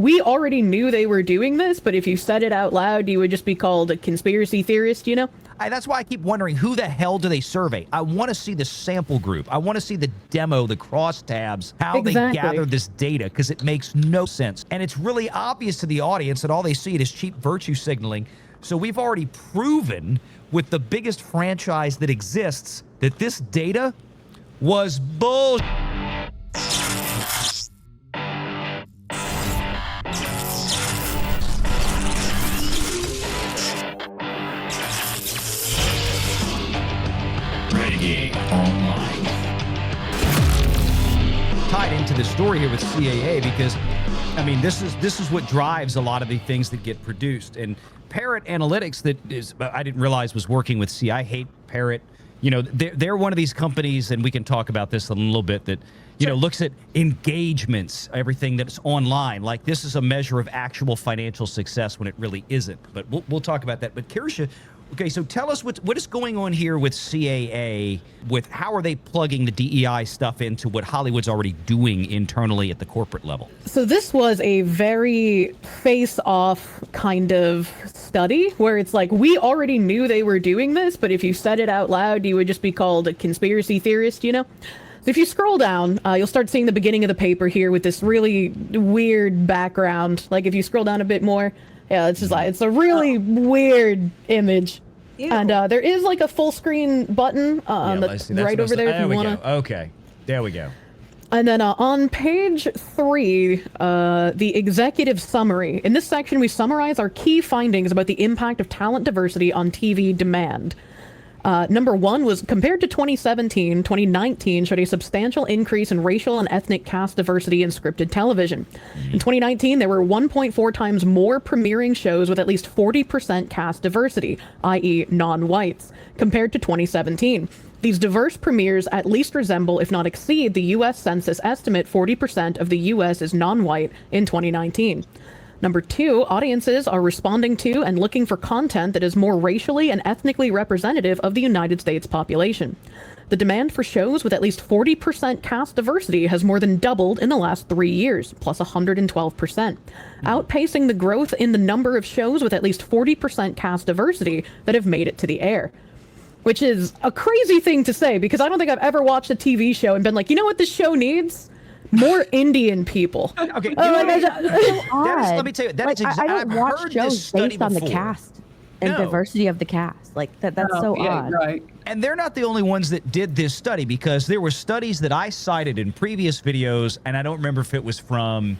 We already knew they were doing this, but if you said it out loud, you would just be called a conspiracy theorist, you know? That's why I keep wondering, who the hell do they survey? I want to see the sample group. I want to see the demo, the crosstabs, how they gather this data, because it makes no sense. And it's really obvious to the audience that all they see is cheap virtue signaling. So we've already proven with the biggest franchise that exists that this data was bullshit. Renegade Online. Tied into the story here with CAA because, I mean, this is what drives a lot of the things that get produced. And Parrot Analytics, that is, I didn't realize was working with CAA. I hate Parrot. You know, they're one of these companies, and we can talk about this in a little bit, that, you know, looks at engagements, everything that's online. Like, this is a measure of actual financial success when it really isn't. But we'll talk about that. But Kirsha, okay, so tell us what is going on here with CAA, with how are they plugging the DEI stuff into what Hollywood's already doing internally at the corporate level? So this was a very face-off kind of study where it's like, we already knew they were doing this, but if you said it out loud, you would just be called a conspiracy theorist, you know? So if you scroll down, you'll start seeing the beginning of the paper here with this really weird background. Like, if you scroll down a bit more, yeah, it's just like, it's a really weird image. Ew. And there is like a full screen button right over there if you want to. Okay, there we go. And then on page 3, the executive summary. In this section, we summarize our key findings about the impact of talent diversity on TV demand. Number 1 was, compared to 2017, 2019 showed a substantial increase in racial and ethnic cast diversity in scripted television. In 2019, there were 1.4 times more premiering shows with at least 40% cast diversity, i.e. non-whites, compared to 2017. These diverse premieres at least resemble, if not exceed, the U.S. Census estimate 40% of the U.S. is non-white in 2019. Number 2, audiences are responding to and looking for content that is more racially and ethnically representative of the United States population. The demand for shows with at least 40% cast diversity has more than doubled in the last 3 years, plus 112%, outpacing the growth in the number of shows with at least 40% cast diversity that have made it to the air. Which is a crazy thing to say, because I don't think I've ever watched a TV show and been like, you know what this show needs? More Indian people. Okay, let me tell you, I don't watch shows based on the cast and diversity of the cast. Like that's so odd. Right. And they're not the only ones that did this study, because there were studies that I cited in previous videos, and I don't remember if it was from,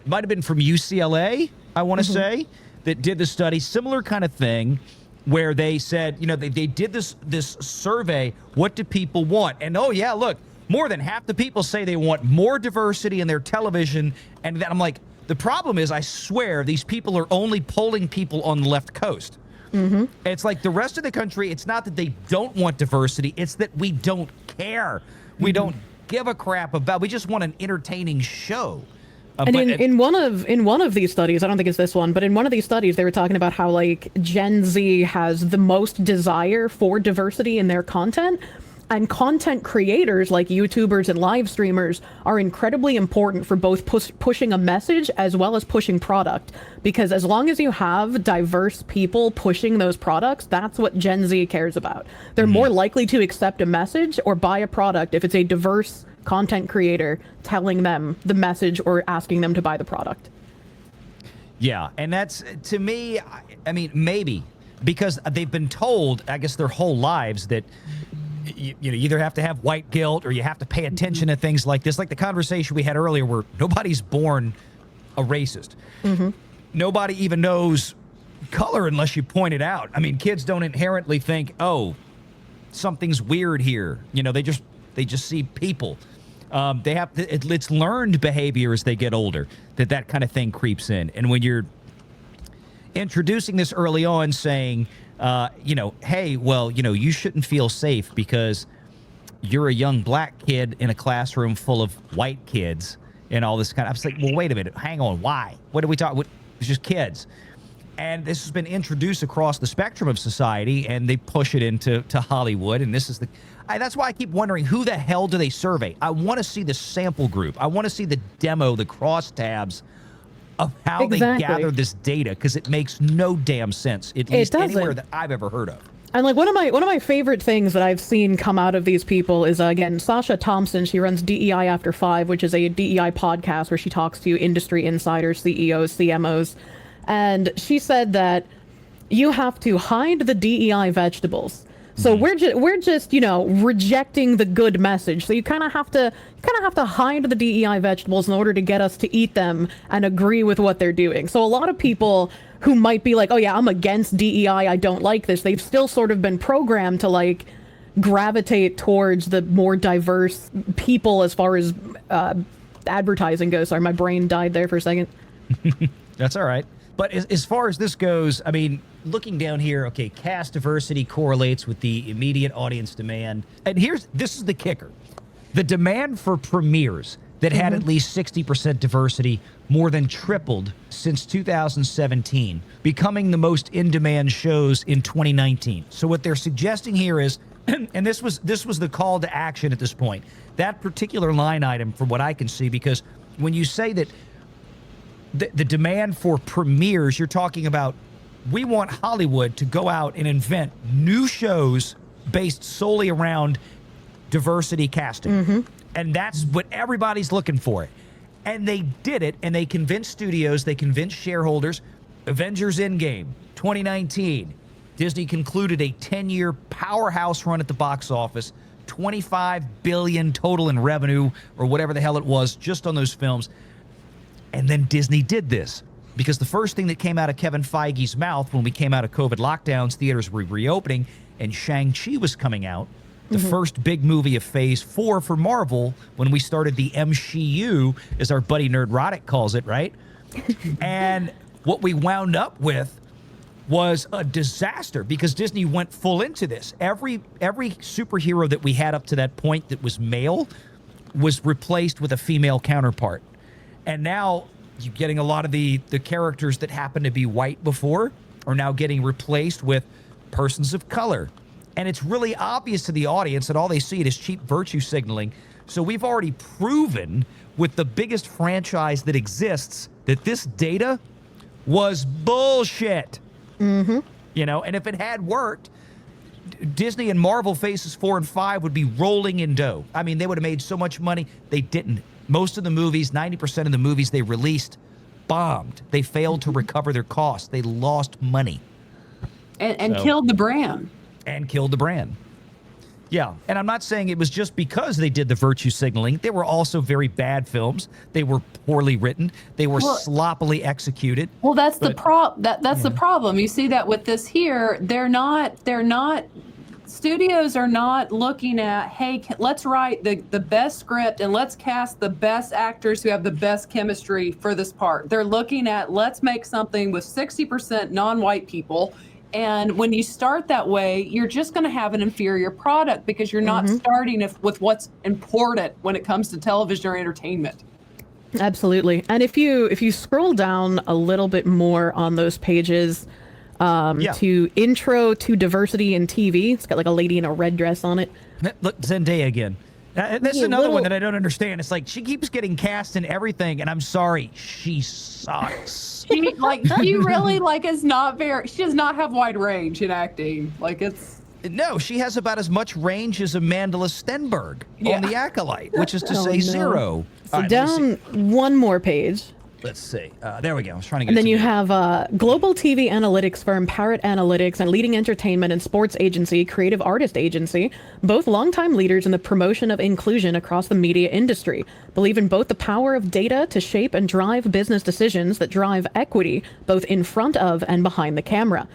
might have been from UCLA, I want to say, that did the study, similar kind of thing, where they said, you know, they did this survey, what do people want? And oh yeah, look, more than half the people say they want more diversity in their television. And then I'm like, the problem is, I swear, these people are only polling people on the left coast. It's like the rest of the country, it's not that they don't want diversity, it's that we don't care. We don't give a crap about, we just want an entertaining show. And in one of these studies, I don't think it's this one, but in one of these studies, they were talking about how, like, Gen Z has the most desire for diversity in their content. And content creators like YouTubers and live streamers are incredibly important for both pushing a message as well as pushing product. Because as long as you have diverse people pushing those products, that's what Gen Z cares about. They're more likely to accept a message or buy a product if it's a diverse content creator telling them the message or asking them to buy the product. Yeah, and that's, to me, I mean, maybe, because they've been told, I guess, their whole lives that you either have to have white guilt or you have to pay attention to things like this. Like the conversation we had earlier where nobody's born a racist. Nobody even knows color unless you point it out. I mean, kids don't inherently think, oh, something's weird here. You know, they just see people. They have to, it's learned behavior as they get older, that kind of thing creeps in. And when you're introducing this early on, saying, you know, hey, well, you know, you shouldn't feel safe because you're a young black kid in a classroom full of white kids and all this kind of, I was like, well, wait a minute, hang on, why? What are we talking? It's just kids. And this has been introduced across the spectrum of society, and they push it into Hollywood. And this is that's why I keep wondering, who the hell do they survey? I want to see the sample group. I want to see the demo, the crosstabs of how they gather this data, because it makes no damn sense, at least anywhere that I've ever heard of. And like one of my favorite things that I've seen come out of these people is again Sasha Thompson. She runs DEI After 5, which is a DEI podcast where she talks to industry insiders, CEOs, CMOs, and she said that you have to hide the DEI vegetables. So we're just rejecting the good message. So you kind of have to hide the DEI vegetables in order to get us to eat them and agree with what they're doing. So a lot of people who might be like, oh yeah, I'm against DEI, I don't like this, they've still sort of been programmed to like gravitate towards the more diverse people as far as advertising goes. Sorry, my brain died there for a second. That's all right. But as far as this goes, I mean, looking down here, okay, cast diversity correlates with the immediate audience demand. And this is the kicker. The demand for premieres that had at least 60% diversity more than tripled since 2017, becoming the most in-demand shows in 2019. So what they're suggesting here is, and this was the call to action at this point, that particular line item from what I can see, because when you say that the demand for premieres, you're talking about, we want Hollywood to go out and invent new shows based solely around diversity casting. And that's what everybody's looking for. And they did it, and they convinced studios, they convinced shareholders. Avengers Endgame, 2019. Disney concluded a 10-year powerhouse run at the box office, $25 billion total in revenue, or whatever the hell it was, just on those films. And then Disney did this, because the first thing that came out of Kevin Feige's mouth when we came out of COVID lockdowns, theaters were reopening, and Shang-Chi was coming out, the first big movie of Phase 4 for Marvel, when we started the MCU, as our buddy Nerdrotic calls it, right? And what we wound up with was a disaster, because Disney went full into this. Every superhero that we had up to that point that was male was replaced with a female counterpart. And now you're getting a lot of the characters that happened to be white before are now getting replaced with persons of color. And it's really obvious to the audience that all they see is cheap virtue signaling. So we've already proven with the biggest franchise that exists that this data was bullshit. You know, and if it had worked, Disney and Marvel Phases 4 and 5 would be rolling in dough. I mean, they would have made so much money. They didn't. Most of the movies, 90% of the movies they released, bombed. They failed to recover their costs. They lost money. And killed the brand. And killed the brand. Yeah, and I'm not saying it was just because they did the virtue signaling. They were also very bad films. They were poorly written. They were sloppily executed. Well, that's the problem. You see that with this here. They're not studios are not looking at, hey, let's write the best script and let's cast the best actors who have the best chemistry for this part. They're looking at, let's make something with 60% non-white people. And when you start that way, you're just going to have an inferior product, because you're not starting with what's important when it comes to television or entertainment. Absolutely. And if you scroll down a little bit more on those pages, to intro to diversity in TV, it's got like a lady in a red dress on it. Look, Zendaya again. That's another one that I don't understand. It's like she keeps getting cast in everything, and I'm sorry, she sucks. She really is not very. She does not have wide range in acting. No, she has about as much range as Amanda Stenberg on The Acolyte, which is to say zero. So down one more page. Let's see. There we go. I was trying to get. And then you have global TV analytics firm Parrot Analytics and leading entertainment and sports agency Creative Artist Agency, both longtime leaders in the promotion of inclusion across the media industry, believe in both the power of data to shape and drive business decisions that drive equity both in front of and behind the camera.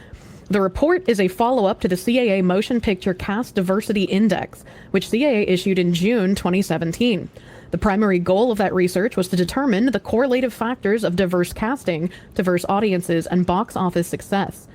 The report is a follow-up to the CAA Motion Picture Cast Diversity Index, which CAA issued in June 2017. The primary goal of that research was to determine the correlative factors of diverse casting, diverse audiences, and box office success,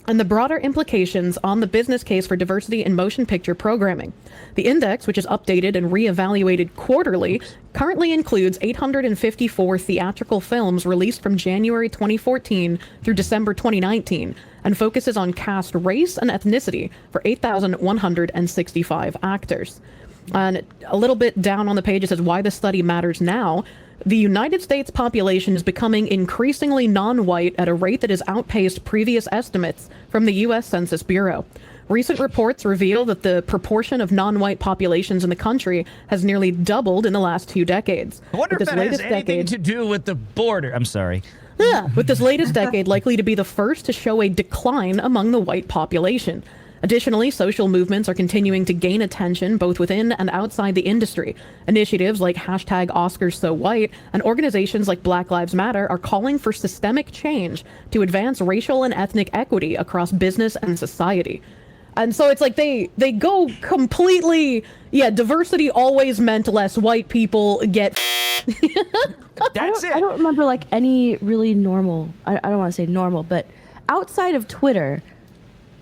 and the broader implications on the business case for diversity in motion picture programming. The index, which is updated and reevaluated quarterly, currently includes 854 theatrical films released from January 2014 through December 2019, and focuses on cast race and ethnicity for 8,165 actors. And a little bit down on the page, it says why the study matters now. The United States population is becoming increasingly non-white at a rate that has outpaced previous estimates from the U.S. Census Bureau. Recent reports reveal that the proportion of non-white populations in the country has nearly doubled in the last 2 decades. I wonder if that has anything to do with the border. I'm sorry. Yeah, with this latest decade likely to be the first to show a decline among the white population. Additionally, social movements are continuing to gain attention both within and outside the industry. Initiatives like #OscarsSoWhite and organizations like Black Lives Matter are calling for systemic change to advance racial and ethnic equity across business and society. And so it's like they go completely, diversity always meant less white people get That's it. I don't remember like any really normal, I don't want to say normal, but outside of Twitter,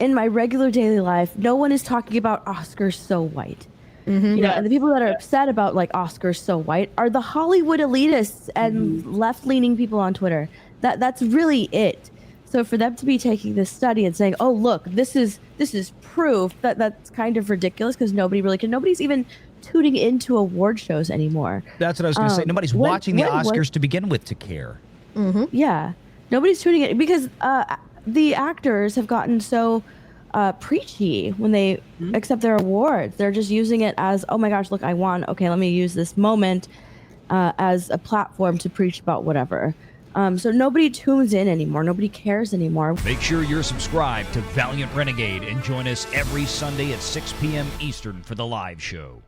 in my regular daily life, no one is talking about Oscars so white. You know, and the people that are upset about like Oscars so white are the Hollywood elitists and left-leaning people on Twitter. That's really it. So for them to be taking this study and saying, "Oh, look, this is proof," that's kind of ridiculous because nobody's even tuning into award shows anymore. That's what I was going to say. Nobody's watching the Oscars to begin with to care. Yeah, nobody's tuning in because the actors have gotten so preachy when they accept their awards. They're just using it as, "Oh my gosh, look, I won. Okay, let me use this moment as a platform to preach about whatever." So nobody tunes in anymore. Nobody cares anymore. Make sure you're subscribed to Valiant Renegade and join us every Sunday at 6 p.m. Eastern for the live show.